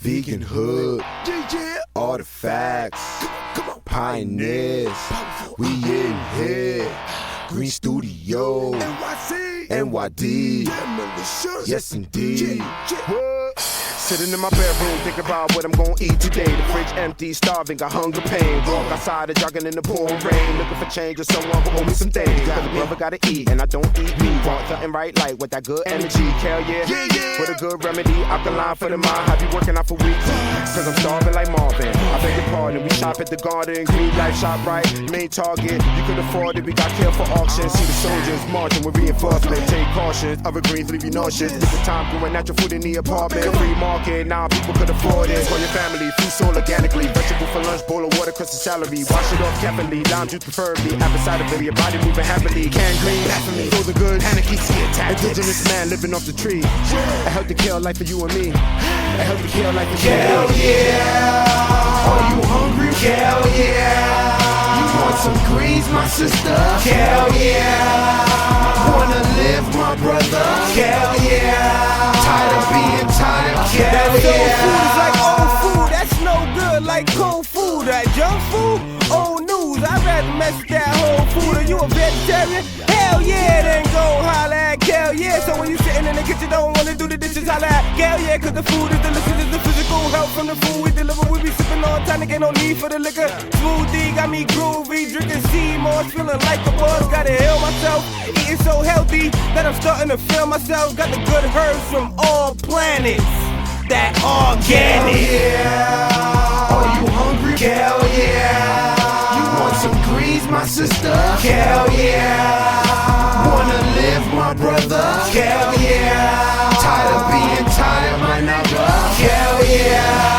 Vegan hood, artifacts, pioneers, we in here. Green Studio, NYD, yes indeed. Sitting in my bedroom, thinking about what I'm gonna eat today. The fridge empty, starving, got hunger pain. Walk outside and jogging in the pouring rain, looking for change or someone who owe me some things. Cause the brother gotta eat, and I don't eat meat. Want something right, like with that good energy. Hell yeah, with a good remedy, alkaline for the mind. I be working out for weeks, cause I'm starving like Marvin. I beg your pardon, we shop at the garden. Green Life shop right, main target. You could afford it, we got care for auction. See the soldiers marching with reinforcement. Take caution, other greens leave you nauseous. It's the time growing natural food in the apartment. Free market. Now people could afford it. For your family, food sold organically. Vegetable for lunch, bowl of water, crust of celery. Wash it off carefully, lime juice preferably. Apple cider bitter, your body moving happily. Canned green, that for me. Frozen good, panicky, see it tactics. Indigenous man living off the tree. A healthy kill life for you and me. A healthy kill life for you and me. Hell yeah. Are you hungry? Hell yeah. You want some greens, my sister? Hell yeah. Wanna live, my brother? Hell yeah. Tired of being tired? Hell yeah. That food is like old food. That's no good, like cold food. That junk food, old news. I'd rather mess with that whole food. Are you a vegetarian? Hell yeah. Then go holla at hell yeah. So when you sitting in the kitchen, don't wanna do the dishes, holla at hell yeah. Cause the food is delicious. It's the physical health from the food we deliver. We be sipping all tonic, ain't no need for the liquor. Smoothie got me groovy, drinking Seymour's, feeling like a boss. Gotta heal myself, eating so healthy that I'm starting to feel myself. Got the good herbs from all planets, that organic. Hell yeah. Are you hungry? Hell yeah. You want some greens, my sister? Hell yeah. Wanna live, my brother? Hell yeah. Tired of being tired, my nigga? Hell yeah.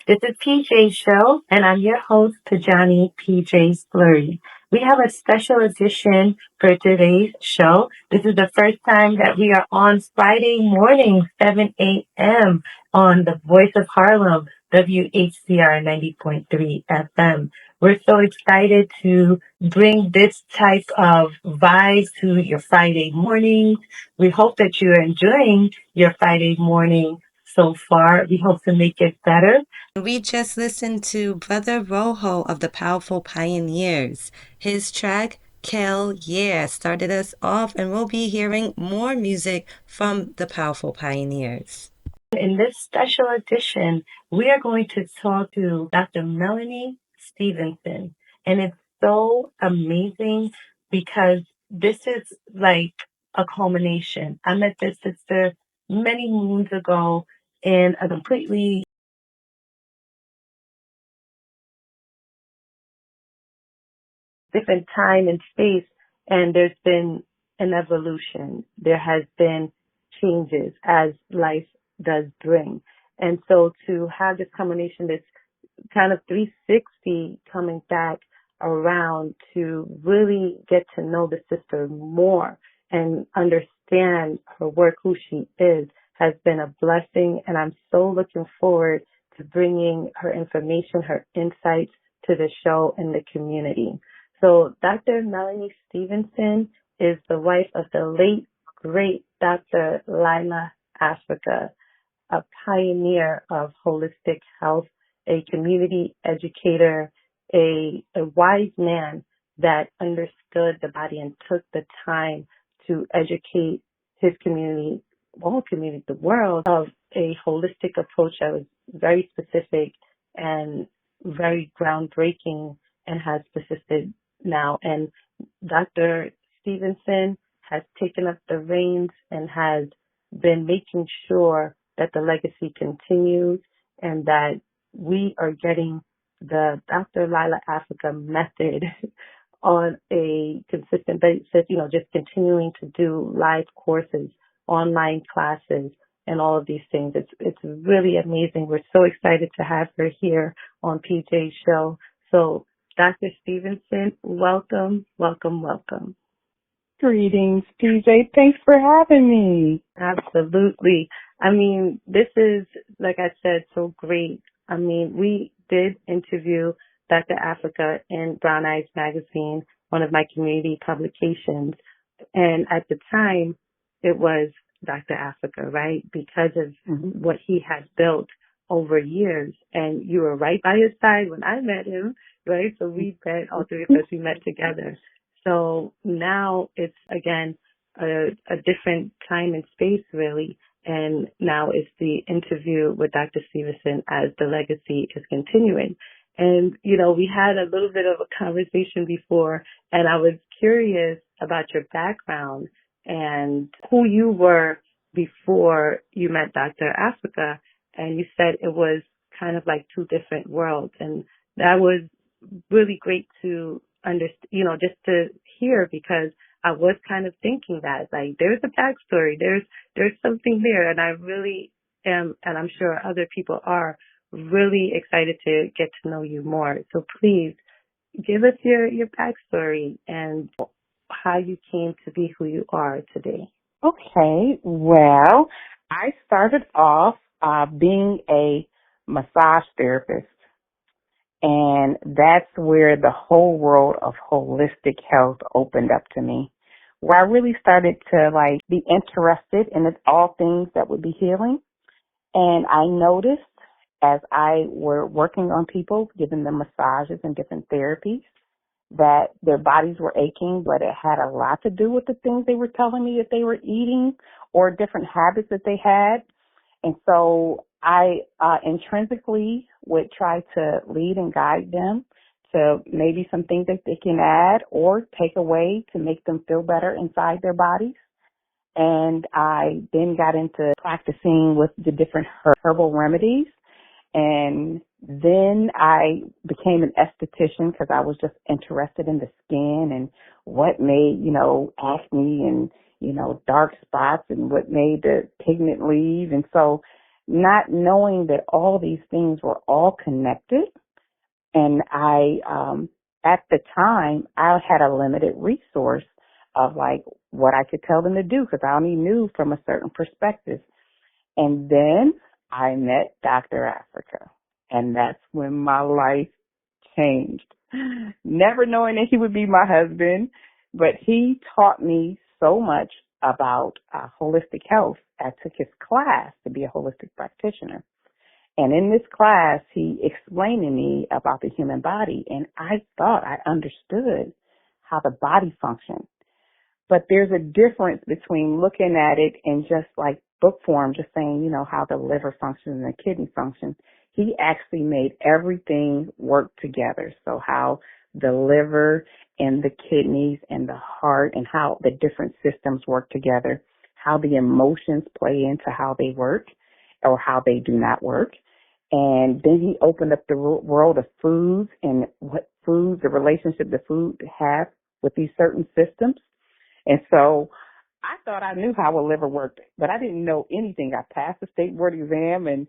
This is PJ's show, and I'm your host, Pojanee PJ's Fleury. We have a special edition for today's show. This is the first time that we are on Friday morning, 7 a.m. on the Voice of Harlem, WHCR 90.3 FM. We're so excited to bring this type of vibe to your Friday morning. We hope that you're enjoying your Friday morning so far. We hope to make it better. We just listened to Brother Rojo of the Powerful Pioneers. His track, Hell Yeah, started us off, and we'll be hearing more music from the Powerful Pioneers. In this special edition, we are going to talk to Dr. MELANIE STEVENSON. And it's so amazing because this is like a culmination. I met this sister many moons ago in a completely different time and space, and there's been an evolution. There has been changes as life does bring. And so to have this combination, this kind of 360 coming back around to really get to know the sister more and understand her work, who she is, has been a blessing. And I'm so looking forward to bringing her information, her insights to the show and the community. So Dr. MELANIE STEVENSON is the wife of the late, great Dr. Lila Africa, a pioneer of holistic health, a community educator, a wise man that understood the body and took the time to educate his community, all community, the world, of a holistic approach that was very specific and very groundbreaking and has persisted now. And Dr. Stevenson has taken up the reins and has been making sure that the legacy continues and that we are getting the Dr. Lila Africa method on a consistent basis, just continuing to do live courses, online classes, and all of these things. It's really amazing. We're so excited to have her here on PJ's show. So Dr. Stevenson, welcome, welcome, welcome. Greetings, PJ. Thanks for having me. Absolutely. I mean, this is, like I said, so great. I mean, did interview Dr. Africa in Brown Eyes Magazine, one of my community publications. And at the time, it was Dr. Africa, right? Because of what he had built over years. And you were right by his side when I met him, right? So we met, all three of us, we met together. So now it's, again, a different time and space, really. And now it's the interview with Dr. Stevenson as the legacy is continuing. And, you know, we had a little bit of a conversation before, and I was curious about your background and who you were before you met Dr. Africa. And you said it was kind of like two different worlds. And that was really great to understand, you know, just to hear, because I was kind of thinking that, like, there's a backstory, there's something there. And I really am, and I'm sure other people are, really excited to get to know you more. So please give us your backstory and how you came to be who you are today. Okay, well, I started off being a massage therapist, and that's where the whole world of holistic health opened up to me, where I really started to like be interested in all things that would be healing. And I noticed as I were working on people, giving them massages and different therapies, that their bodies were aching, but it had a lot to do with the things they were telling me that they were eating or different habits that they had. And so I intrinsically would try to lead and guide them to maybe some things that they can add or take away to make them feel better inside their bodies. And I then got into practicing with the different herbal remedies. And then I became an esthetician because I was just interested in the skin and what made, you know, acne and, you know, dark spots and what made the pigment leave. And so not knowing that all these things were all connected. And at the time, I had a limited resource of like what I could tell them to do because I only knew from a certain perspective. And then I met Dr. Africa, and that's when my life changed. Never knowing that he would be my husband, but he taught me so much about holistic health. I took his class to be a holistic practitioner. And in this class, he explained to me about the human body, and I thought I understood how the body functions. But there's a difference between looking at it and just like book form, just saying, you know, how the liver functions and the kidney functions. He actually made everything work together. So how the liver and the kidneys and the heart and how the different systems work together, how the emotions play into how they work or how they do not work. And then he opened up the world of foods and what foods, the relationship the food have with these certain systems. And so I thought I knew how a liver worked, but I didn't know anything. I passed the state board exam, and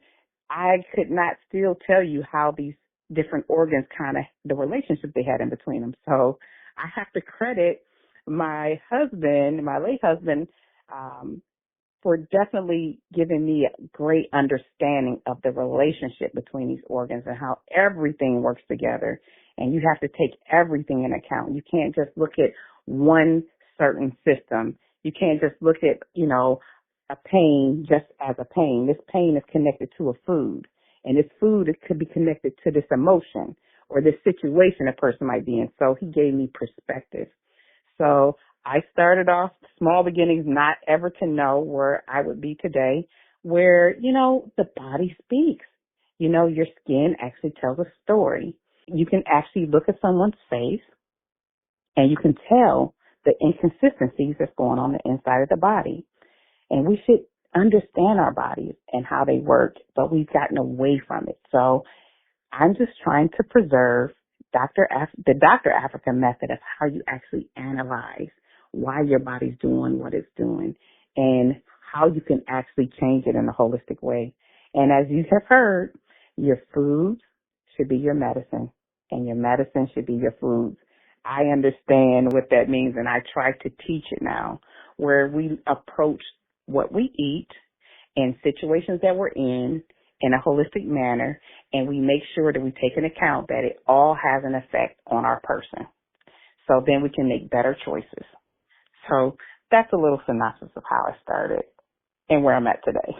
I could not still tell you how these different organs kind of, the relationship they had in between them. So I have to credit my husband, my late husband, for definitely giving me a great understanding of the relationship between these organs and how everything works together. And you have to take everything in account. You can't just look at one certain system. You can't just look at, you know, a pain just as a pain. This pain is connected to a food, and this food could be connected to this emotion or this situation a person might be in. So he gave me perspective. So I started off small beginnings, not ever to know where I would be today, where, you know, the body speaks. You know, your skin actually tells a story. You can actually look at someone's face and you can tell the inconsistencies that's going on the inside of the body. And we should understand our bodies and how they work, but we've gotten away from it. So I'm just trying to preserve the Dr. Africa method of how you actually analyze why your body's doing what it's doing and how you can actually change it in a holistic way. And as you have heard, your foods should be your medicine and your medicine should be your foods. I understand what that means, and I try to teach it now, where we approach what we eat and situations that we're in a holistic manner, and we make sure that we take into account that it all has an effect on our person. So then we can make better choices. So that's a little synopsis of how I started and where I'm at today.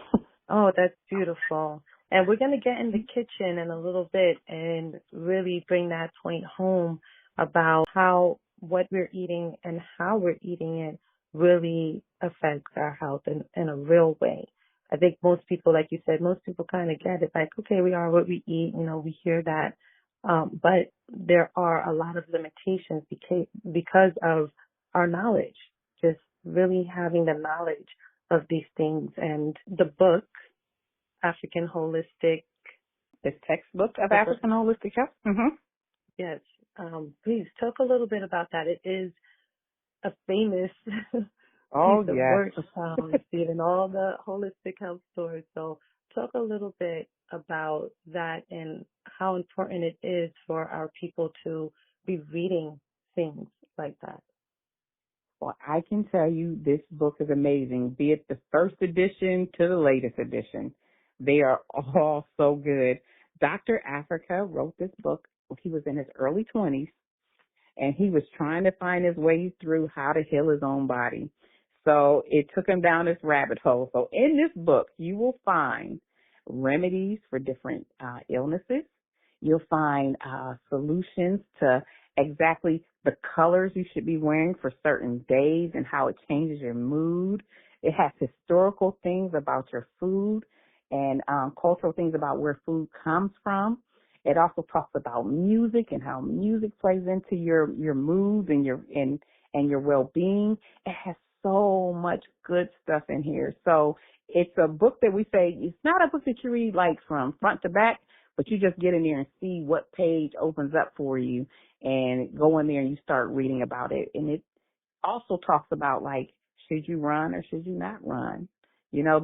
Oh, that's beautiful. And we're going to get in the kitchen in a little bit and really bring that point home about how what we're eating and how we're eating it really affects our health in a real way. I think most people, like you said, most people kind of get it. Like, okay, we are what we eat. You know, we hear that. But there are a lot of limitations because of our knowledge, just really having the knowledge of these things. And the book, African Holistic. The textbook of African Holistic Health. Mm-hmm. Yes. Please talk a little bit about that. It is a famous piece of work. You see it in all the holistic health stores. So talk a little bit about that and how important it is for our people to be reading things like that. Well, I can tell you this book is amazing, be it the first edition to the latest edition. They are all so good. Dr. Africa wrote this book when he was in his early 20s, and he was trying to find his way through how to heal his own body. So it took him down this rabbit hole. So in this book, you will find remedies for different illnesses. You'll find solutions to exactly the colors you should be wearing for certain days and how it changes your mood. It has historical things about your food and cultural things about where food comes from. It also talks about music and how music plays into your moods and your well-being. It has so much good stuff in here. So it's a book that we say, it's not a book that you read like from front to back, but you just get in there and see what page opens up for you and go in there and you start reading about it. And it also talks about like, should you run or should you not run? You know,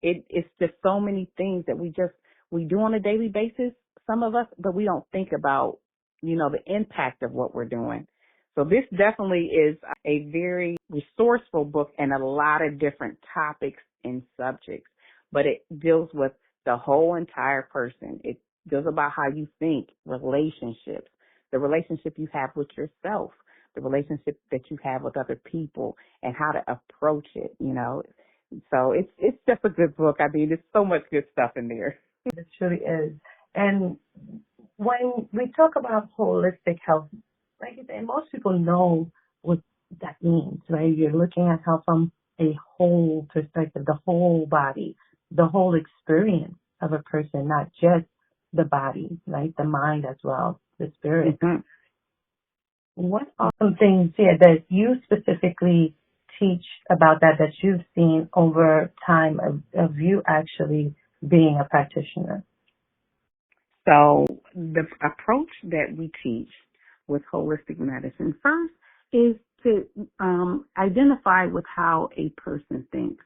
it's just so many things that we do on a daily basis, some of us, but we don't think about, you know, the impact of what we're doing. So this definitely is a very resourceful book and a lot of different topics and subjects, but it deals with the whole entire person. It deals about how you think, relationships, the relationship you have with yourself, the relationship that you have with other people, and how to approach it, you know. So it's just a good book. I mean, there's so much good stuff in there. It truly is. And when we talk about holistic health, like you said, most people know what that means, right? You're looking at health from a whole perspective, the whole body, the whole experience of a person, not just the body, right? The mind as well, the spirit. Mm-hmm. What are some things here that you specifically teach about that you've seen over time of you actually being a practitioner? So the approach that we teach with holistic medicine first is to identify with how a person thinks.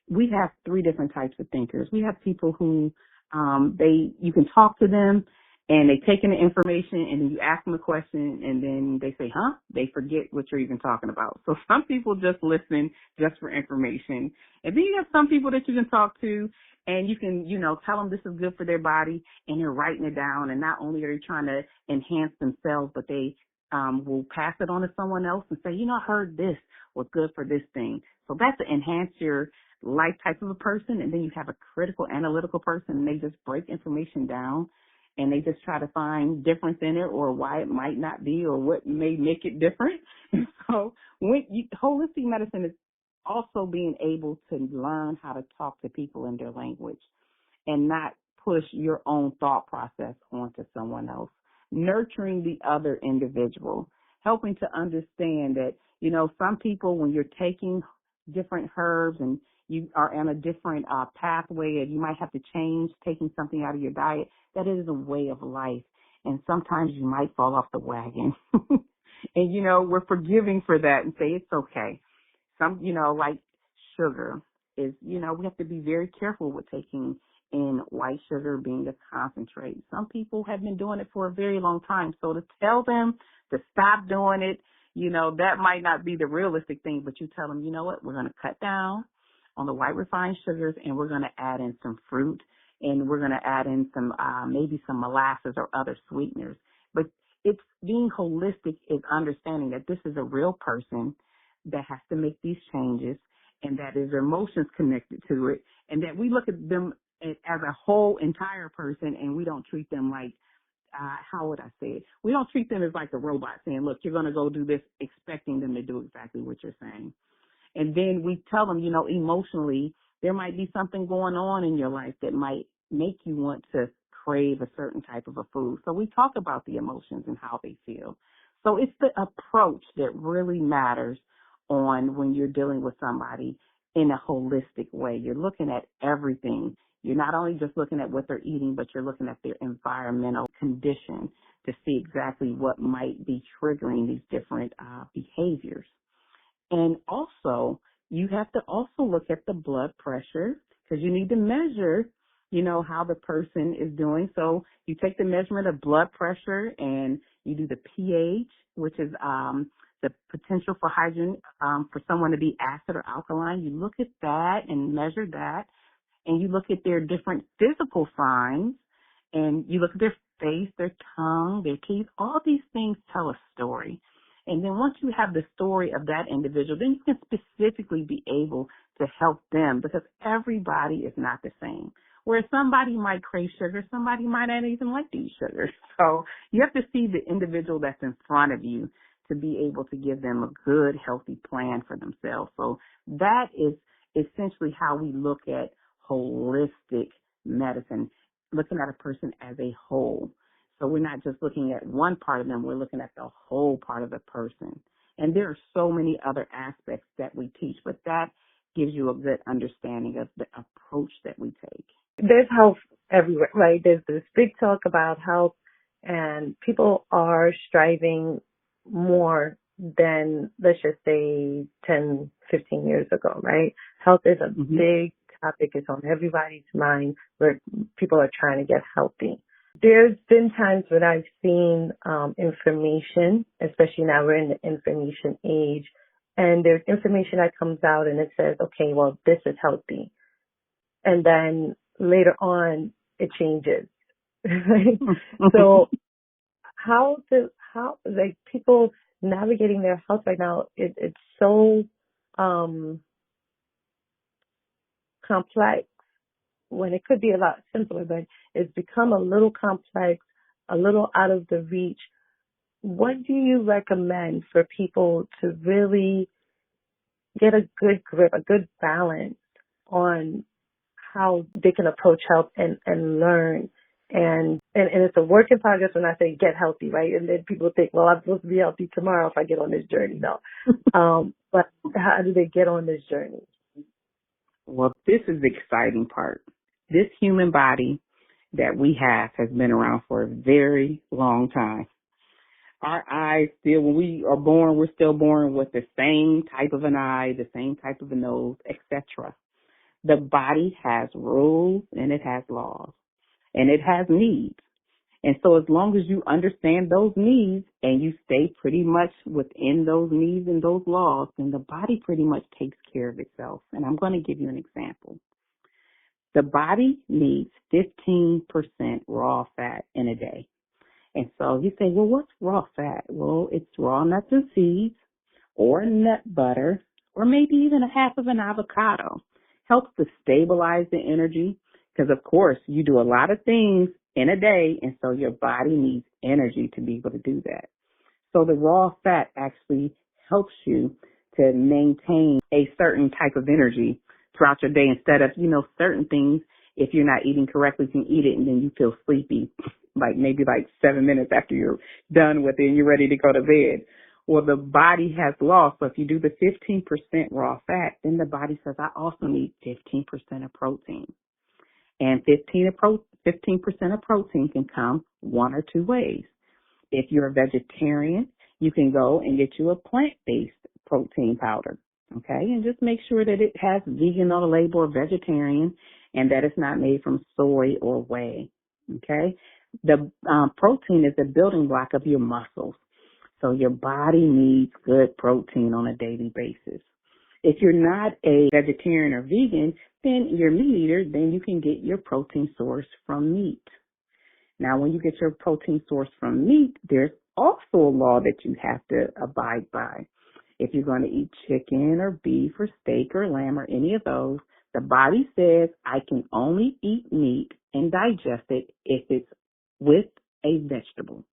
We have three different types of thinkers. We have people who you can talk to them and they take in the information and then you ask them a question and then they say, huh? They forget what you're even talking about. So some people just listen just for information. And then you have some people that you can talk to and you can, you know, tell them this is good for their body and they're writing it down. And not only are they trying to enhance themselves, but they will pass it on to someone else and say, you know, I heard this was good for this thing. So that's to enhance your life type of a person. And then you have a critical analytical person and they just break information down and they just try to find difference in it or why it might not be or what may make it different. And so holistic medicine is also being able to learn how to talk to people in their language and not push your own thought process onto someone else. Nurturing the other individual, helping to understand that, you know, some people when you're taking different herbs and you are on a different pathway and you might have to change taking something out of your diet, that is a way of life. And sometimes you might fall off the wagon. And, you know, we're forgiving for that and say it's okay. Some, you know, like sugar is, you know, we have to be very careful with taking in white sugar being a concentrate. Some people have been doing it for a very long time. So to tell them to stop doing it, you know, that might not be the realistic thing, but you tell them, you know what, we're going to cut down on the white refined sugars and we're going to add in some fruit and we're going to add in some, maybe some molasses or other sweeteners. But it's being holistic is understanding that this is a real person that has to make these changes and that there's emotions connected to it, and that we look at them as a whole entire person, and we don't treat them like, how would I say it? We don't treat them as like a robot saying, look, you're going to go do this, expecting them to do exactly what you're saying. And then we tell them, emotionally, there might be something going on in your life that might make you want to crave a certain type of a food. So we talk about the emotions and how they feel. So it's the approach that really matters on when you're dealing with somebody in a holistic way. You're looking at everything. You're not only just looking at what they're eating, but you're looking at their environmental condition to see exactly what might be triggering these different behaviors. And also, you have to also look at the blood pressure, because you need to measure, how the person is doing. So you take the measurement of blood pressure and you do the pH, which is the potential for hydrogen for someone to be acid or alkaline. You look at that and measure that, and you look at their different physical signs, and you look at their face, their tongue, their teeth. All these things tell a story. And then once you have the story of that individual, then you can specifically be able to help them, because everybody is not the same. Where somebody might crave sugar, somebody might not even like to eat sugar. So you have to see the individual that's in front of you to be able to give them a good, healthy plan for themselves. So that is essentially how we look at holistic medicine, looking at a person as a whole. So we're not just looking at one part of them, we're looking at the whole part of the person. And there are so many other aspects that we teach, but that gives you a good understanding of the approach that we take. There's health everywhere, right? There's this big talk about health, and people are striving more than, let's just say, 10, 15 years ago, right? Health is a big topic. It's on everybody's mind where people are trying to get healthy. There's been times when I've seen information, especially now we're in the information age, and there's information that comes out and it says, okay, well, this is healthy. And then later on, it changes. Right? So how people navigating their health right now, it's so complex when it could be a lot simpler, but it's become a little complex, a little out of the reach. What do you recommend for people to really get a good grip, a good balance on how they can approach health and learn? And it's a work in progress when I say get healthy, right? And then people think, well, I'm supposed to be healthy tomorrow if I get on this journey. No. But how do they get on this journey? Well, this is the exciting part. This human body that we have has been around for a very long time. Our eyes still, when we are born, we're still born with the same type of an eye, the same type of a nose, etc. The body has rules and it has laws and it has needs. And so as long as you understand those needs and you stay pretty much within those needs and those laws, then the body pretty much takes care of itself. And I'm going to give you an example. The body needs 15% raw fat in a day. And so you say, well, what's raw fat? Well, it's raw nuts and seeds or nut butter or maybe even a half of an avocado. Helps to stabilize the energy because, of course, you do a lot of things in a day, and so your body needs energy to be able to do that. So the raw fat actually helps you to maintain a certain type of energy throughout your day instead of, certain things, if you're not eating correctly, you can eat it and then you feel sleepy, maybe 7 minutes after you're done with it and you're ready to go to bed. Well, the body has laws. So if you do the 15% raw fat, then the body says, I also need 15% of protein. And 15% of protein can come one or two ways. If you're a vegetarian, you can go and get you a plant-based protein powder, okay? And just make sure that it has vegan on the label or vegetarian and that it's not made from soy or whey, okay? The protein is the building block of your muscles. So your body needs good protein on a daily basis. If you're not a vegetarian or vegan, then your meat eater, then you can get your protein source from meat. Now, when you get your protein source from meat, there's also a law that you have to abide by. If you're going to eat chicken or beef or steak or lamb or any of those, the body says I can only eat meat and digest it if it's with a vegetable.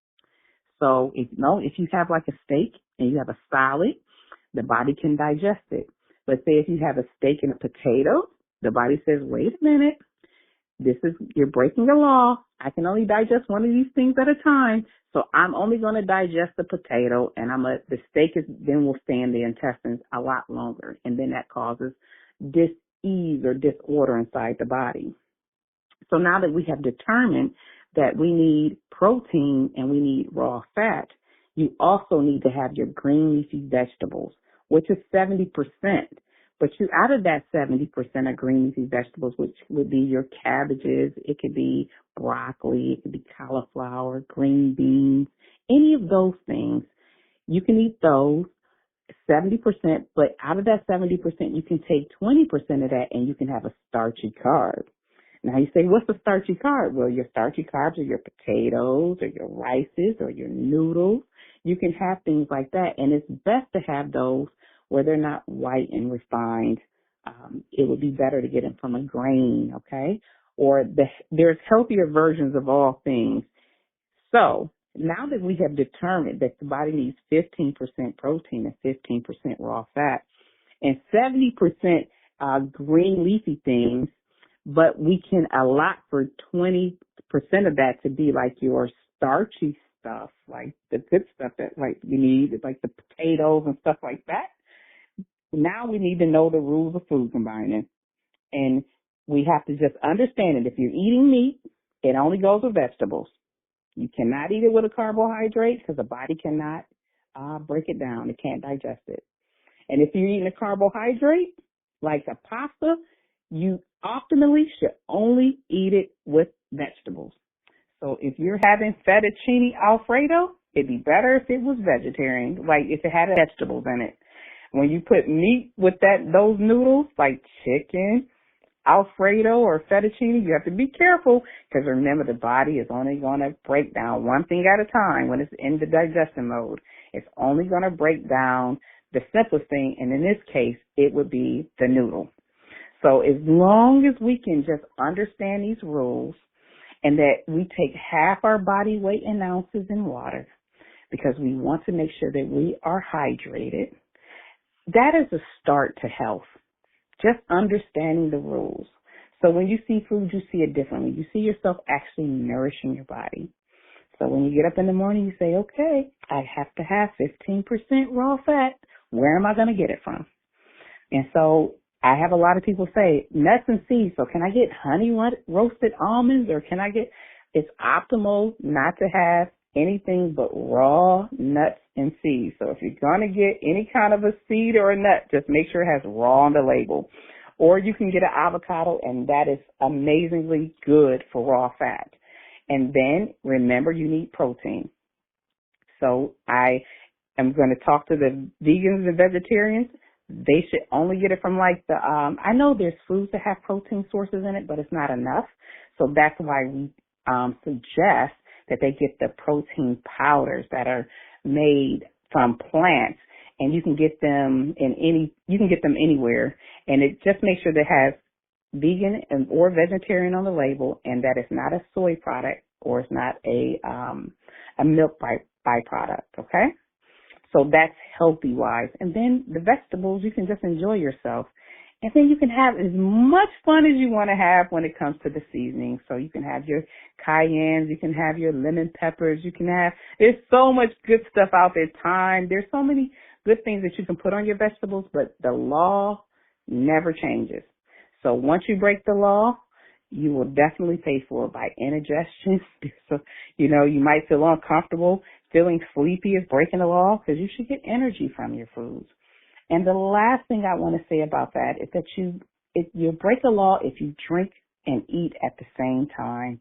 So if you have like a steak and you have a salad, the body can digest it. But say if you have a steak and a potato, the body says, wait a minute, you're breaking the law. I can only digest one of these things at a time. So I'm only going to digest the potato, and the steak then will stay in the intestines a lot longer. And then that causes dis-ease or disorder inside the body. So now that we have determined that we need protein and we need raw fat, you also need to have your green leafy vegetables, which is 70%. But out of that 70% of green leafy vegetables, which would be your cabbages, it could be broccoli, it could be cauliflower, green beans, any of those things, you can eat those 70%, but out of that 70%, you can take 20% of that and you can have a starchy carb. Now you say, what's a starchy carb? Well, your starchy carbs are your potatoes or your rices or your noodles. You can have things like that, and it's best to have those where they're not white and refined. It would be better to get them from a grain, okay? Or there's healthier versions of all things. So now that we have determined that the body needs 15% protein and 15% raw fat and 70% green leafy things, but we can allot for 20% of that to be like your starchy stuff, like the good stuff that like you need, like the potatoes and stuff like that. Now we need to know the rules of food combining, and we have to just understand it. If you're eating meat, it only goes with vegetables. You cannot eat it with a carbohydrate because the body cannot break it down. It can't digest it. And if you're eating a carbohydrate, like a pasta, you optimally should only eat it with vegetables. So if you're having fettuccine Alfredo, it'd be better if it was vegetarian, like if it had vegetables in it. When you put meat with those noodles, like chicken, Alfredo, or fettuccine, you have to be careful because remember the body is only going to break down one thing at a time when it's in the digestion mode. It's only going to break down the simplest thing, and in this case, it would be the noodle. So as long as we can just understand these rules and that we take half our body weight in ounces in water because we want to make sure that we are hydrated, that is a start to health. Just understanding the rules. So when you see food, you see it differently. You see yourself actually nourishing your body. So when you get up in the morning, you say, okay, I have to have 15% raw fat. Where am I going to get it from? And so I have a lot of people say nuts and seeds. So can I get honey roasted almonds, or it's optimal not to have anything but raw nuts and seeds. So if you're going to get any kind of a seed or a nut, just make sure it has raw on the label. Or you can get an avocado, and that is amazingly good for raw fat. And then remember, you need protein. So I am going to talk to the vegans and vegetarians. They should only get it from like I know there's foods that have protein sources in it, but it's not enough. So that's why we suggest that they get the protein powders that are made from plants, and you can get them anywhere. And it just makes sure that it has vegan or vegetarian on the label, and that it's not a soy product or it's not a milk byproduct. Okay. So that's healthy wise. And then the vegetables, you can just enjoy yourself. And then you can have as much fun as you want to have when it comes to the seasoning. So you can have your cayennes, you can have your lemon peppers, there's so much good stuff out there. Thyme, there's so many good things that you can put on your vegetables, but the law never changes. So once you break the law, you will definitely pay for it by indigestion. So, you might feel uncomfortable. Feeling sleepy is breaking the law because you should get energy from your foods. And the last thing I want to say about that is that you break the law if you drink and eat at the same time.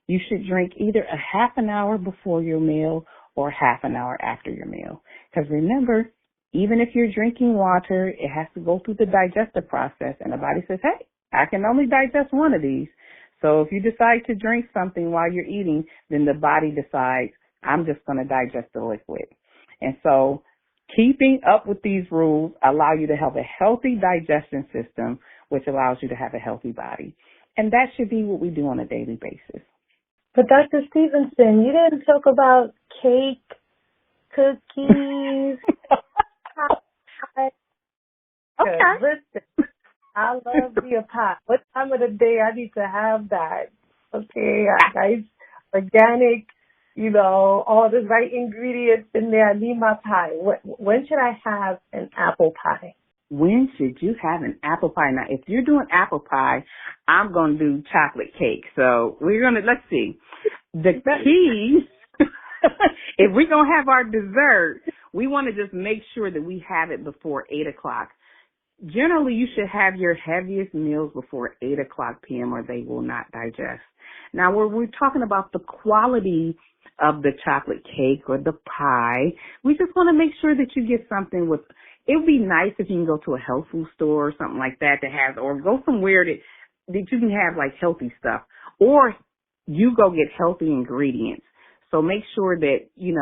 You should drink either a half an hour before your meal or half an hour after your meal. Because remember, even if you're drinking water, it has to go through the digestive process, and the body says, hey, I can only digest one of these. So if you decide to drink something while you're eating, then the body decides, I'm just going to digest the liquid. And so keeping up with these rules allow you to have a healthy digestion system, which allows you to have a healthy body. And that should be what we do on a daily basis. But Dr. Stevenson, you didn't talk about cake, cookies, pie. Okay. Listen, I love me a pie. What time of the day I need to have that? Okay, nice, organic, all the right ingredients in there. I need my pie. When should I have an apple pie? When should you have an apple pie? Now, if you're doing apple pie, I'm going to do chocolate cake. So let's see. The key, if we're going to have our dessert, we want to just make sure that we have it before 8 o'clock. Generally, you should have your heaviest meals before 8 o'clock p.m. or they will not digest. Now, when we're talking about the quality of the chocolate cake or the pie, we just want to make sure that you get something with, it would be nice if you can go to a health food store or something like that or go somewhere that you can have like healthy stuff, or you go get healthy ingredients. So make sure that, you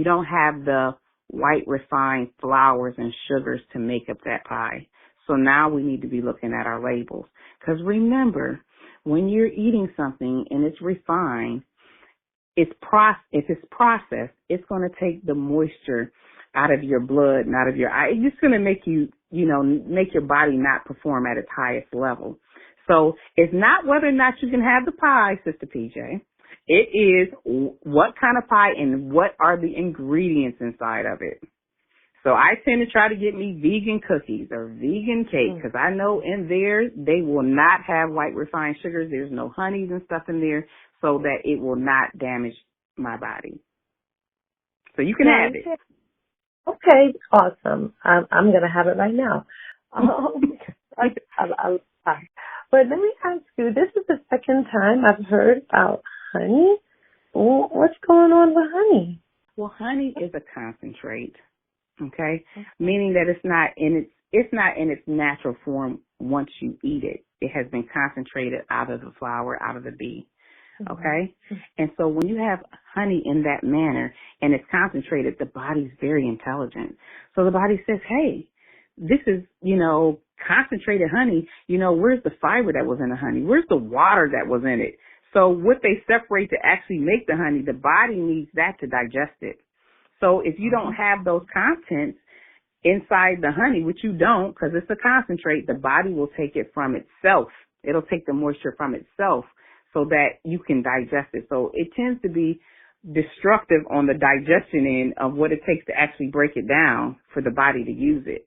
don't have the white refined flours and sugars to make up that pie. So now we need to be looking at our labels. Because remember, when you're eating something and it's refined, if it's processed, it's going to take the moisture out of your blood and out of your eye. It's just going to make you, make your body not perform at its highest level. So it's not whether or not you can have the pie, Sister PJ. It is what kind of pie and what are the ingredients inside of it. So I tend to try to get me vegan cookies or vegan cake because I know in there they will not have white refined sugars. There's no honeys and stuff in there so that it will not damage my body. So you can have it. Okay, awesome. I'm going to have it right now. But let me ask you, this is the second time I've heard about honey. What's going on with honey? Well, honey is a concentrate, okay? Meaning that it's not in its natural form once you eat it. It has been concentrated out of the flower, out of the bee, okay? And so when you have honey in that manner and it's concentrated, the body's very intelligent. So the body says, hey, this is, concentrated honey, where's the fiber that was in the honey? Where's the water that was in it? So what they separate to actually make the honey, the body needs that to digest it. So if you don't have those contents inside the honey, which you don't because it's a concentrate, the body will take it from itself. It'll take the moisture from itself so that you can digest it. So it tends to be destructive on the digestion end of what it takes to actually break it down for the body to use it.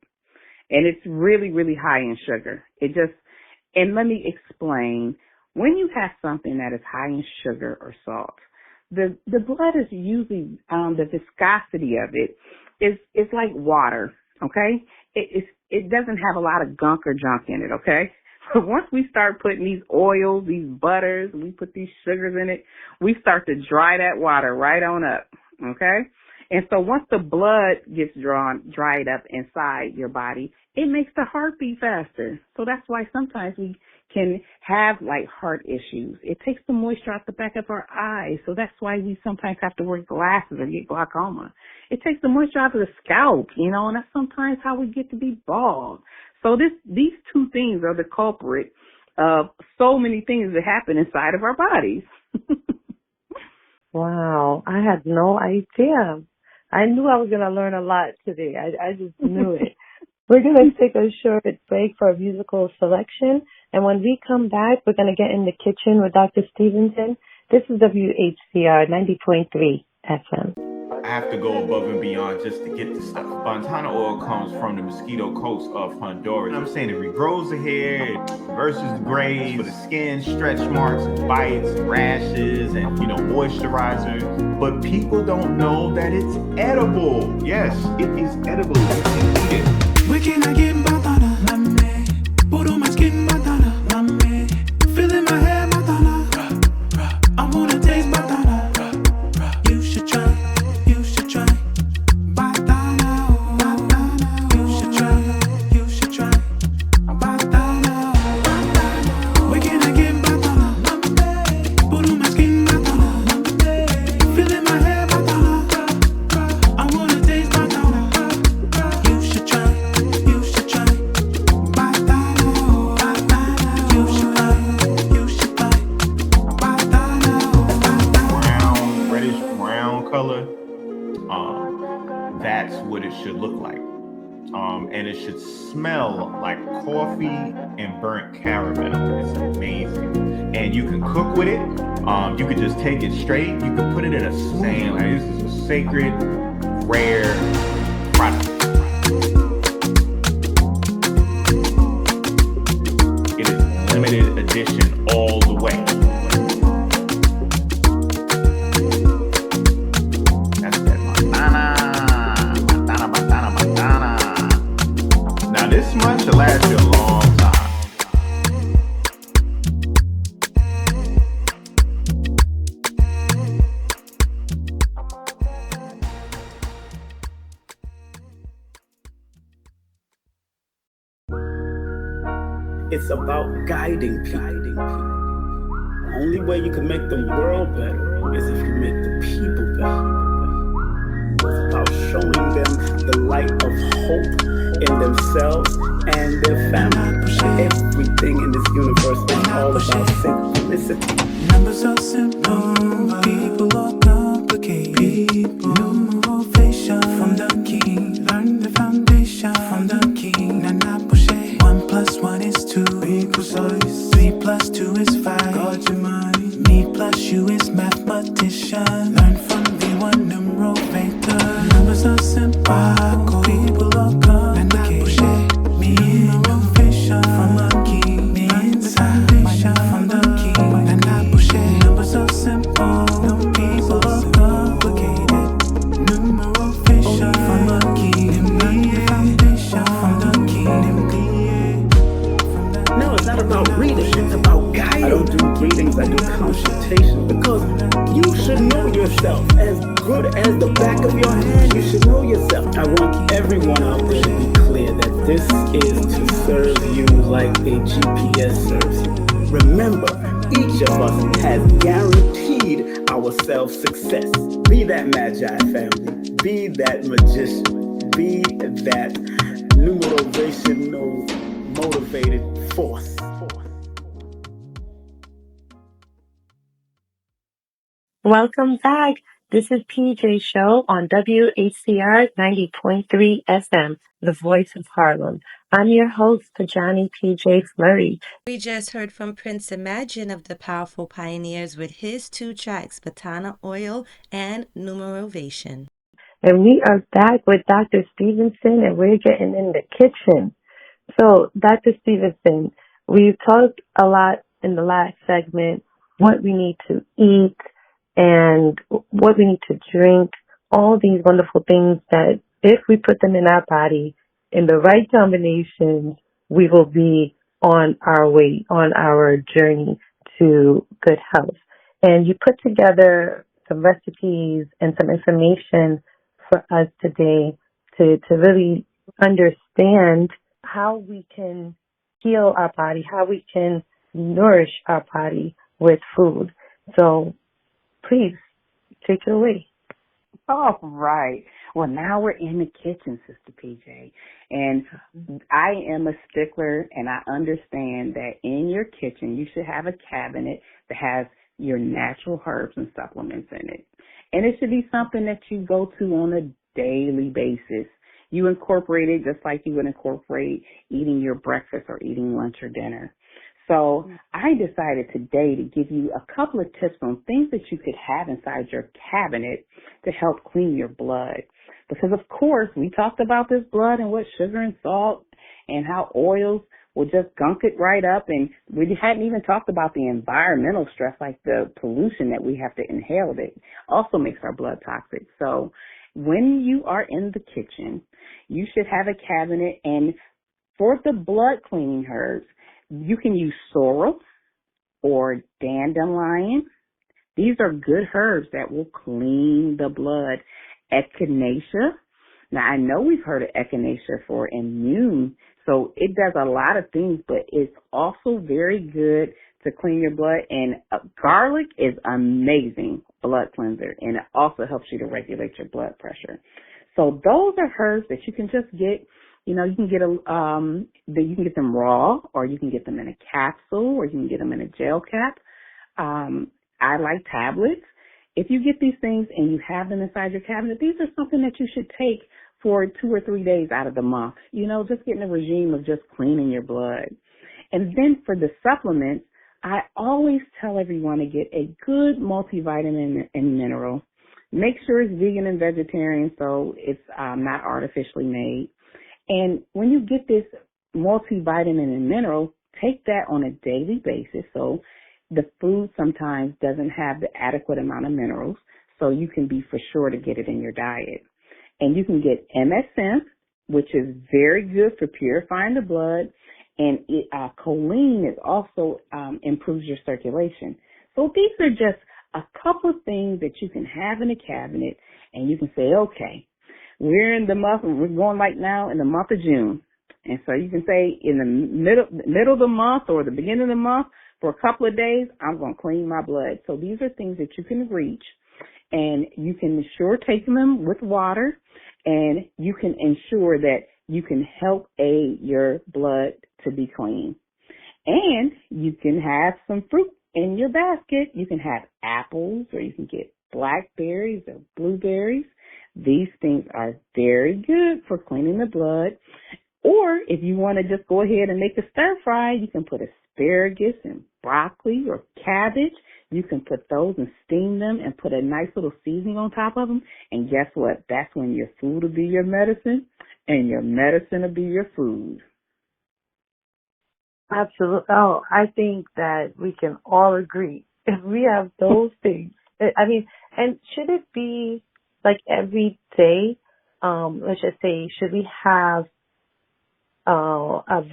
And it's really, really high in sugar. And let me explain. When you have something that is high in sugar or salt, the blood is usually, the viscosity of it is like water, okay? It doesn't have a lot of gunk or junk in it, okay? But once we start putting these oils, these butters, we put these sugars in it, we start to dry that water right on up, okay? And so once the blood gets dried up inside your body, it makes the heart beat faster. So that's why sometimes we can have like heart issues. It takes the moisture out the back of our eyes. So that's why we sometimes have to wear glasses or get glaucoma. It takes the moisture out of the scalp, and that's sometimes how we get to be bald. So these two things are the culprit of so many things that happen inside of our bodies. Wow, I had no idea. I knew I was going to learn a lot today. I just knew it. We're going to take a short break for a musical selection. And when we come back, we're going to get in the kitchen with Dr. Stevenson. This is WHCR 90.3 FM. I have to go above and beyond just to get the stuff. Fontana oil comes from the Mosquito Coast of Honduras. I'm saying it regrows the hair, it reverses the grays for the skin, stretch marks, bites, rashes, and moisturizer. But people don't know that it's edible. Yes, it is edible. You can eat it. Where can I get Montana? Mame. Put on my skin Montana. Mame. Feeling my hair Montana. I wanna taste Montana. You should try. You should try. Montana. Montana. You should try. You should try. Montana. Montana. color, that's what it should look like. And it should smell like coffee and burnt caramel. It's amazing. And you can cook with it. You could just take it straight. You can put it in a sand. Like, this is a sacred, rare product. It is limited edition all the way. That's that Madonna. Now this much will last you a long time. It's about guiding people. The only way you can make the world better is if you make the people better. It's about showing them the light of hope in themselves and their family. Everything in this universe is all about synchronicity. Numbers are simple, people are complicated. Numeration from the king, learn the foundation from the king. Nana push 1 + 1 is 2, be precise. 3 + 2 is 5, guard your mind. Me plus you is mathematician. Learn from V1 numerator. Numbers are simple, people are complicated. Numeration from the king, learn the foundation from the king. Nana push numbers are simple, people are complicated. Numeration from the king, learn the foundation from the king. No, it's not about reading, it's about guiding. I don't do readings, I do consultations, because you should know yourself. As good as the back of your hand, you should know yourself. I want everyone out there to be clear that this is to serve you like a GPS serves you. Remember, each of us has guaranteed ourselves success. Be that Magi family, be that magician, be that numerational motivated force. Welcome back. This is PJ Show on WHCR 90.3 FM, the voice of Harlem. I'm your host, Pojanee PJ Fleury. We just heard from Prince Imagine of the Powerful Pioneers with his 2 tracks, Batana Oil and Numerovation. And we are back with Dr. Stevenson, and we're getting in the kitchen. So, Dr. Stevenson, we've talked a lot in the last segment what we need to eat and what we need to drink, all these wonderful things that if we put them in our body in the right combinations, we will be on our way, on our journey to good health. And you put together some recipes and some information for us today to really understand how we can heal our body, how we can nourish our body with food. So please take it away. All right. Well, now we're in the kitchen, Sister PJ. And I am a stickler, and I understand that in your kitchen you should have a cabinet that has your natural herbs and supplements in it. And it should be something that you go to on a daily basis. You incorporate it just like you would incorporate eating your breakfast or eating lunch or dinner. So I decided today to give you a couple of tips on things that you could have inside your cabinet to help clean your blood. Because, of course, we talked about this blood and what sugar and salt and how oils will just gunk it right up. And we hadn't even talked about the environmental stress, like the pollution that we have to inhale that also makes our blood toxic. So when you are in the kitchen, you should have a cabinet. And for the blood cleaning herbs, you can use sorrel or dandelion. These are good herbs that will clean the blood. Echinacea. Now, I know we've heard of echinacea for immune, so it does a lot of things, but it's also very good to clean your blood. And garlic is amazing blood cleanser, and it also helps you to regulate your blood pressure. So those are herbs that you can just get. You know, you can get you can get them raw, or you can get them in a capsule, or you can get them in a gel cap. I like tablets, if you get these things and you have them inside your cabinet, these are something that you should take for 2 or 3 days out of the month. Just getting a regime of just cleaning your blood. And then for the supplements, I always tell everyone to get a good multivitamin and mineral. Make sure it's vegan and vegetarian, so it's not artificially made. And when you get this multivitamin and mineral, take that on a daily basis. So the food sometimes doesn't have the adequate amount of minerals, so you can be for sure to get it in your diet. And you can get MSM, which is very good for purifying the blood, and choline is also improves your circulation. So these are just a couple of things that you can have in a cabinet, and you can say, okay, we're going right now in the month of June. And so you can say in the middle of the month or the beginning of the month, for a couple of days, I'm going to clean my blood. So these are things that you can reach, and you can ensure taking them with water, and you can ensure that you can help aid your blood to be clean. And you can have some fruit in your basket. You can have apples, or you can get blackberries or blueberries. These things are very good for cleaning the blood. Or if you want to just go ahead and make a stir fry, you can put asparagus and broccoli or cabbage. You can put those and steam them and put a nice little seasoning on top of them. And guess what? That's when your food will be your medicine and your medicine will be your food. Absolutely. Oh, I think that we can all agree if we have those things. I mean, and should it be like every day? Let's just say, should we have a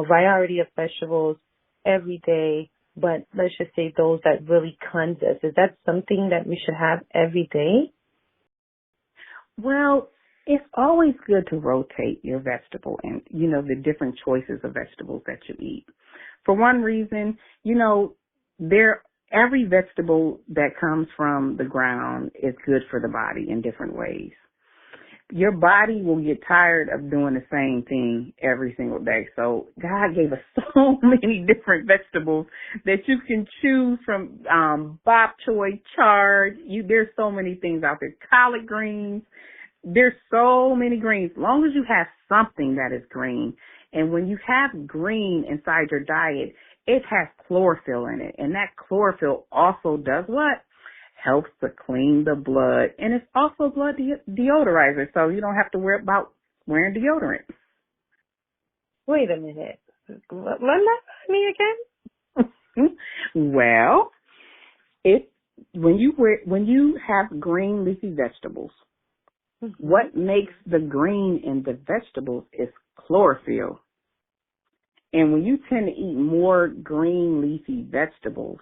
variety of vegetables every day, but let's just say those that really cleanse us? Is that something that we should have every day? Well, it's always good to rotate your vegetable and, the different choices of vegetables that you eat. For one reason, every vegetable that comes from the ground is good for the body in different ways. Your body will get tired of doing the same thing every single day. So God gave us so many different vegetables that you can choose from. Bok choy, chard. There's so many things out there. Collard greens. There's so many greens. As long as you have something that is green. And when you have green inside your diet, it has chlorophyll in it. And that chlorophyll also does what? Helps to clean the blood, and it's also blood deodorizer, so you don't have to worry about wearing deodorant. Wait a minute. Run that by me again? Well, when you have green leafy vegetables, what makes the green in the vegetables is chlorophyll. And when you tend to eat more green leafy vegetables,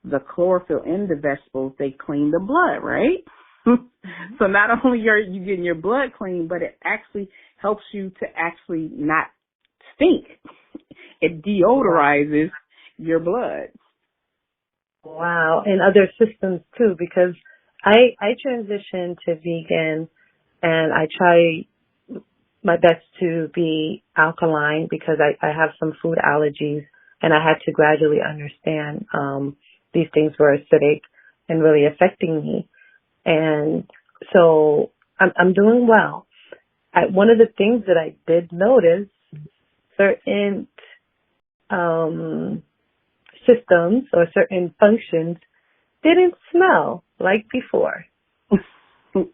the chlorophyll in the vegetables, they clean the blood, right? So not only are you getting your blood clean, but it actually helps you to actually not stink. It deodorizes your blood. Wow. And other systems too, because I transitioned to vegan, and I try my best to be alkaline because I have some food allergies, and I had to gradually understand these things were acidic and really affecting me. And so I'm doing well. One of the things that I did notice, certain systems or certain functions didn't smell like before.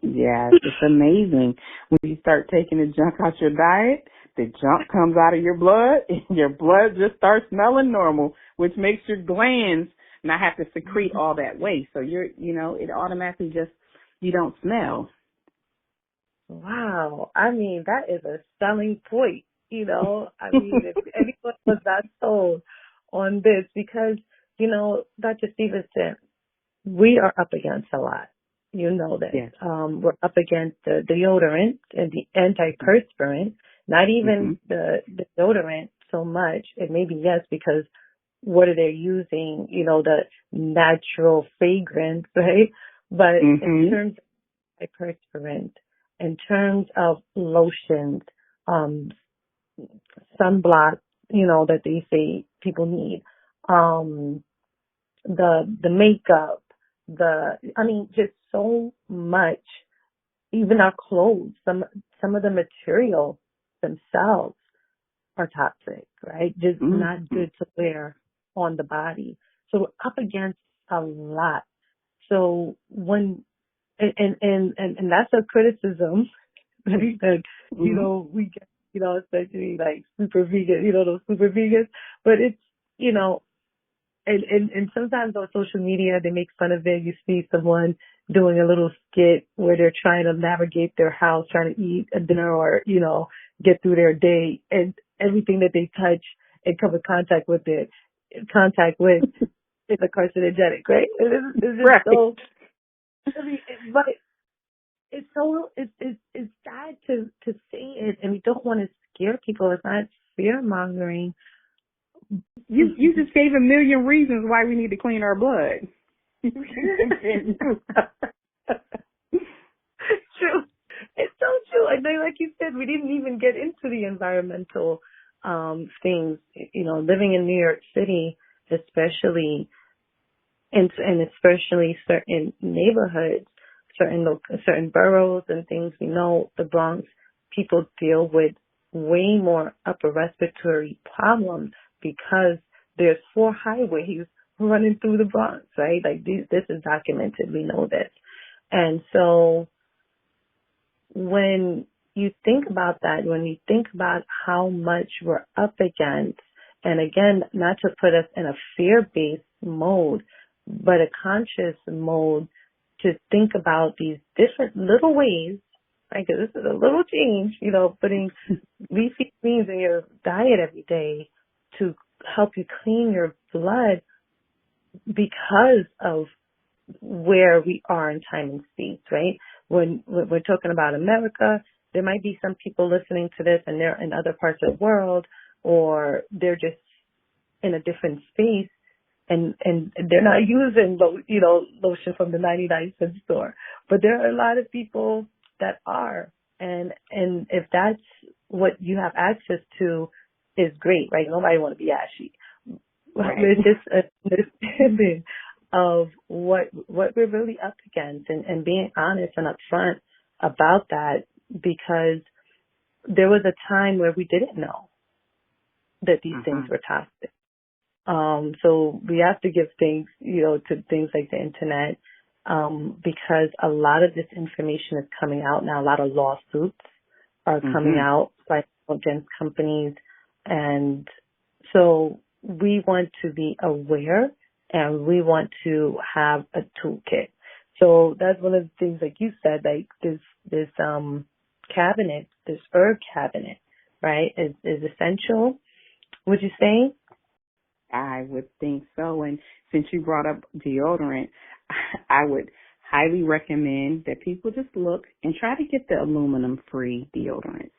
Yes, it's amazing. When you start taking the junk out your diet, the junk comes out of your blood, and your blood just starts smelling normal, which makes your glands not have to secrete all that waste. So it automatically you don't smell. Wow. I mean, that is a selling point, I mean, if anyone was not sold on this, because, Dr. Stevenson, we are up against a lot. You know that. Yes. We're up against the deodorant and the antiperspirant, not even the deodorant so much. It may be yes, because what are they using, the natural fragrance, right? But in terms of antiperspirant, in terms of lotions, sunblock, that they say people need, the makeup, just so much. Even our clothes, some of the material themselves are toxic, right? Just not good to wear on the body. So we're up against a lot. So when and that's a criticism that we get, especially like super vegan, those super vegans. But it's and sometimes on social media they make fun of it. You see someone doing a little skit where they're trying to navigate their house, trying to eat a dinner or, get through their day, and everything that they touch and come in contact with is a carcinogenic, right? It's just right. so, but it's so, it's sad to say it, and we don't want to scare people. It's not fear mongering. You just gave a million reasons why we need to clean our blood. True. It's so true. And then, like you said, we didn't even get into the environmental things. Living in New York City, especially, and especially certain neighborhoods, certain boroughs and things. We know the Bronx people deal with way more upper respiratory problems because there's 4 highways running through the Bronx, right? Like this is documented. We know this. And so when you think about that, when you think about how much we're up against, and again, not to put us in a fear-based mode, but a conscious mode to think about these different little ways, right? Because this is a little change, putting leafy greens in your diet every day to help you clean your blood because of where we are in time and space, right? When we're talking about America, there might be some people listening to this and they're in other parts of the world, or they're just in a different space and they're not using, lotion from the 99-cent store. But there are a lot of people that are. And if that's what you have access to, is great, right? Nobody want to be ashy. Right. With this understanding of what we're really up against, and being honest and upfront about that, because there was a time where we didn't know that these things were toxic. So we have to give things, to things like the internet, because a lot of this information is coming out now. A lot of lawsuits are coming out against companies, and so we want to be aware and we want to have a toolkit. So that's one of the things, like you said, like this cabinet, this herb cabinet, right, is essential. Would you say? I would think so. And since you brought up deodorant, I would highly recommend that people just look and try to get the aluminum-free deodorants.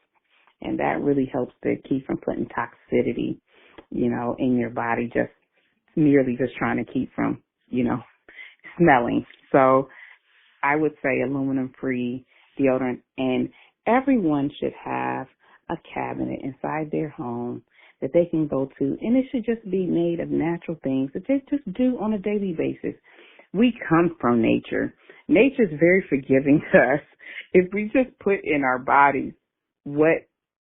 And that really helps to keep from putting toxicity, in your body, just merely just trying to keep from, smelling. So I would say aluminum-free deodorant, and everyone should have a cabinet inside their home that they can go to, and it should just be made of natural things that they just do on a daily basis. We come from nature. Nature is very forgiving to us. If we just put in our bodies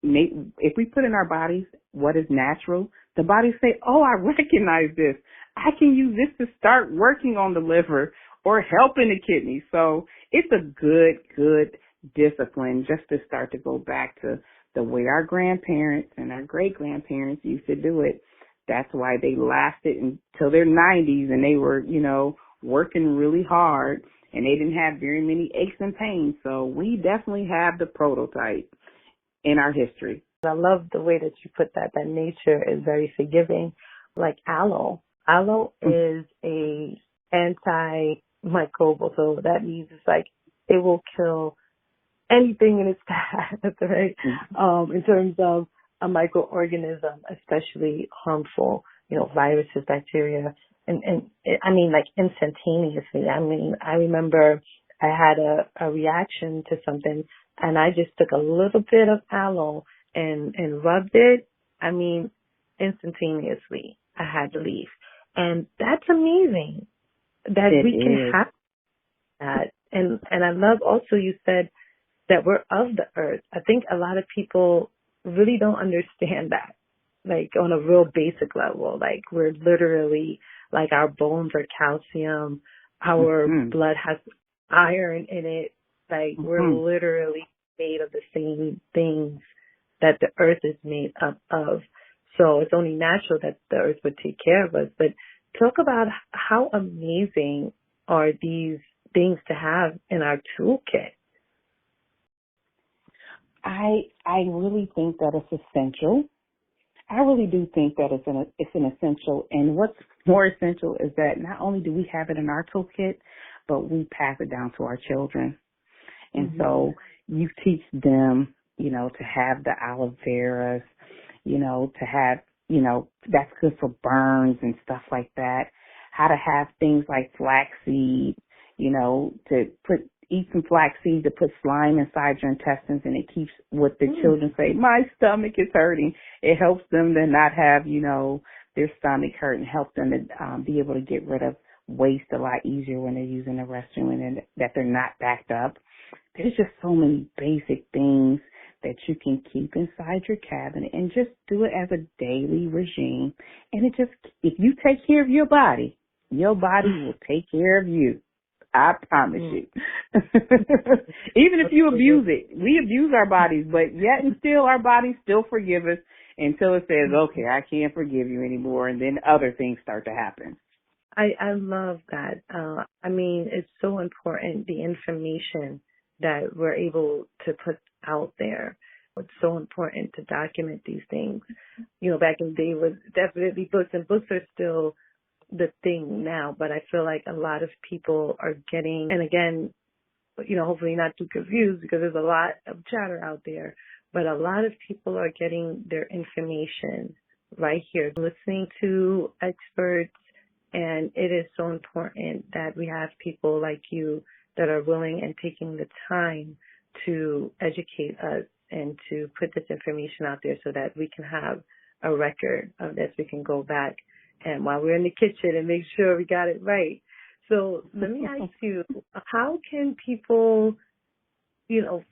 if we put in our bodies what is natural, the bodies say, oh, I recognize this. I can use this to start working on the liver or helping the kidneys. So it's a good discipline just to start to go back to the way our grandparents and our great-grandparents used to do it. That's why they lasted until their 90s, and they were, working really hard, and they didn't have very many aches and pains. So we definitely have the prototype in our history. I love the way that you put that nature is very forgiving. Like aloe. Aloe is a antimicrobial, so that means it's like it will kill anything in its path, right? In terms of a microorganism, especially harmful, viruses, bacteria, and like instantaneously. I remember I had a reaction to something, and I just took a little bit of aloe and rubbed it. Instantaneously, I had to leave. And that's amazing. that It we can is. have that. And I love also you said that we're of the earth. I think a lot of people really don't understand that, like on a real basic level. Like we're literally, like our bones are calcium, our blood has iron in it. Like we're literally made of the same things that the earth is made up of. So it's only natural that the earth would take care of us. But talk about how amazing are these things to have in our toolkit. I really think that it's essential. I really do think that it's an essential. And what's more essential is that not only do we have it in our toolkit, but we pass it down to our children. And so you teach them, to have the aloe veras, to have, that's good for burns and stuff like that. How to have things like flaxseed, to eat some flaxseed to put slime inside your intestines, and it keeps what the children say, my stomach is hurting. It helps them to not have, their stomach hurt, and help them to be able to get rid of waste a lot easier when they're using the restroom, and that they're not backed up. There's just so many basic things that you can keep inside your cabinet and just do it as a daily regime. And if you take care of your body will take care of you. I promise you. Even if you abuse it. We abuse our bodies, but yet and still our bodies still forgive us until it says, okay, I can't forgive you anymore. And then other things start to happen. I love that. It's so important, the information that we're able to put out there. It's so important to document these things. Back in the day, it was definitely books, and books are still the thing now, but I feel like a lot of people are getting, and again, hopefully not too confused because there's a lot of chatter out there, but a lot of people are getting their information right here, listening to experts, and it is so important that we have people like you that are willing and taking the time to educate us and to put this information out there so that we can have a record of this. We can go back and while we're in the kitchen and make sure we got it right. So let me ask you, how can people,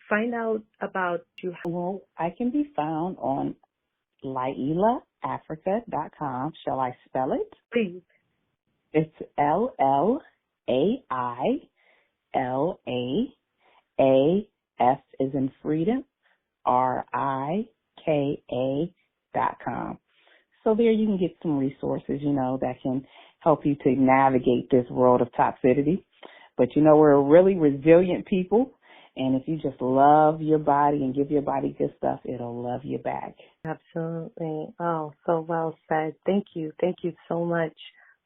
find out about you? Well, I can be found on LailaAfrica.com. Shall I spell it? Please. It's LLAILAAF as in freedom, RIKA.com. So there you can get some resources, that can help you to navigate this world of toxicity. But, we're a really resilient people. And if you just love your body and give your body good stuff, it'll love you back. Absolutely. Oh, so well said. Thank you. Thank you so much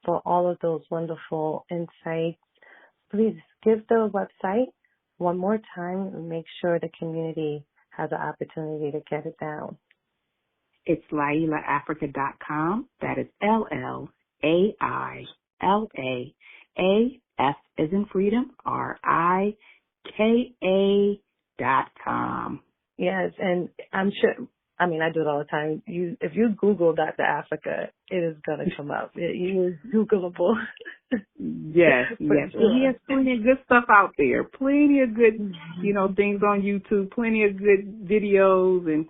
for all of those wonderful insights. Please give the website one more time and make sure the community has an opportunity to get it down. It's LailaAfrica.com. That is LLAILAAF as in freedom, RIKA.com. Yes, and I'm sure, I do it all the time. If you Google Dr. Africa, it is going to come up. It is Googleable. Yes. Sure. He has plenty of good stuff out there. Plenty of good, things on YouTube. Plenty of good videos, and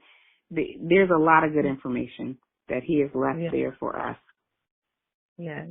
there's a lot of good information that he has left there for us. Yes.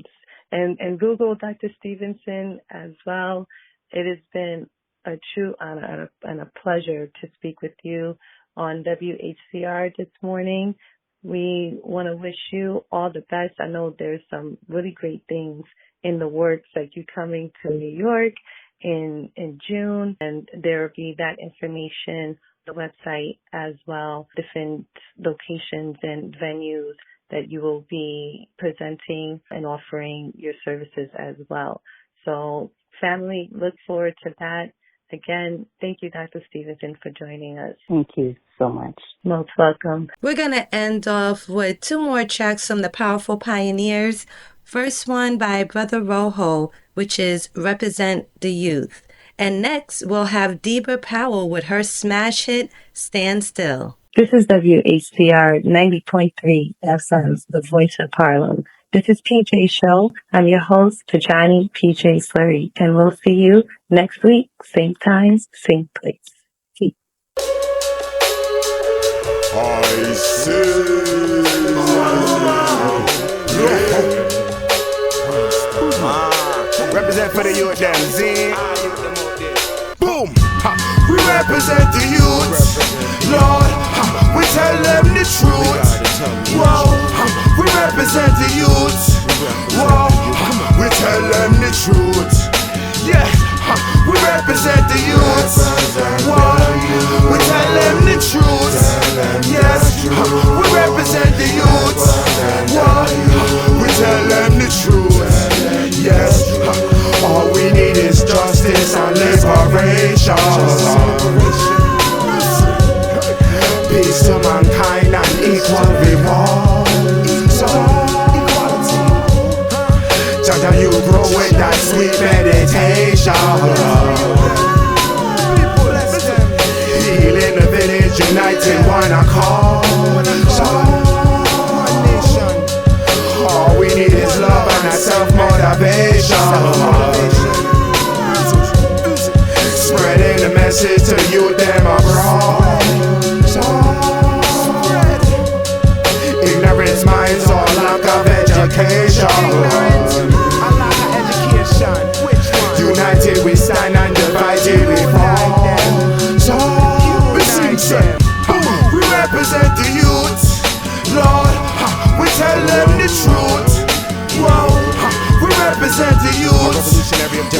And Google Dr. Stevenson as well. It has been a true honor and a pleasure to speak with you on WHCR this morning. We want to wish you all the best. I know there's some really great things in the works, like you coming to New York in June, and there will be that information on the website as well, different locations and venues that you will be presenting and offering your services as well. So family, look forward to that. Again, thank you, Dr. Stevenson, for joining us. Thank you so much. Most welcome. We're going to end off with two more tracks from the Powerful Pioneers. First one by Brother Rojo, which is Represent the Youth. And next, we'll have Debra Powell with her smash hit, Stand Still. This is WHCR 90.3 FM, the voice of Harlem. This is PJ Show. I'm your host, Pojanee PJ Fleury, and we'll see you next week, same time, same place. Peace. I see. Represent for the youth, them Z. Boom! We represent the youth, Lord. We tell them the truth. Whoa! We represent the youth. Whoa! We tell them the truth. Yeah! We represent the youth. Whoa! We tell them the truth. Yes! We represent the youth. Whoa! We tell them the truth. Yes! All we need is justice and liberation. Peace to mankind and equal reward. So, Jaja, you grow with that sweet meditation. Healing the village, uniting one accord. So, all we need is love and a self-motivation. Spreading the message to youth them abroad. Ignorance minds or lack of education. United we stand and divided we fall. So we represent the youth, Lord. We tell them the truth. Whoa. We represent the youth.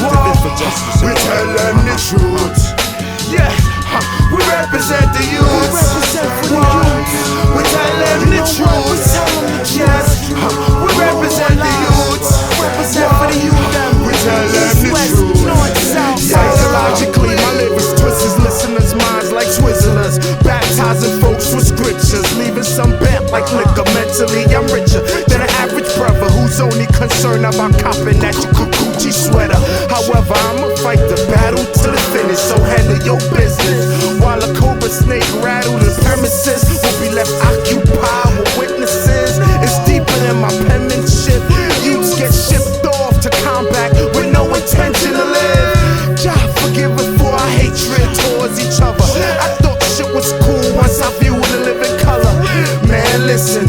Whoa. We tell them the truth. Yeah. We represent the youth. Whoa. We tell them the truth. Yes. We represent the youth. Whoa. We tell them the truth. Psychologically, my lyrics twist his listeners' minds like Twizzlers. Baptizing folks with scriptures, leaving some bent like liquor. Mentally, I'm richer than an average brother who's only concerned about copping that Gucci sweater. However, I'ma fight the battle to the finish, so handle your business. While a cobra snake rattle the premises, will be left occupied with witnesses. It's deeper than my penmanship. Youths get shipped off to combat with no intention to live. God forgive us for our hatred towards each other. I thought shit was cool once I viewed the living color. Man, listen.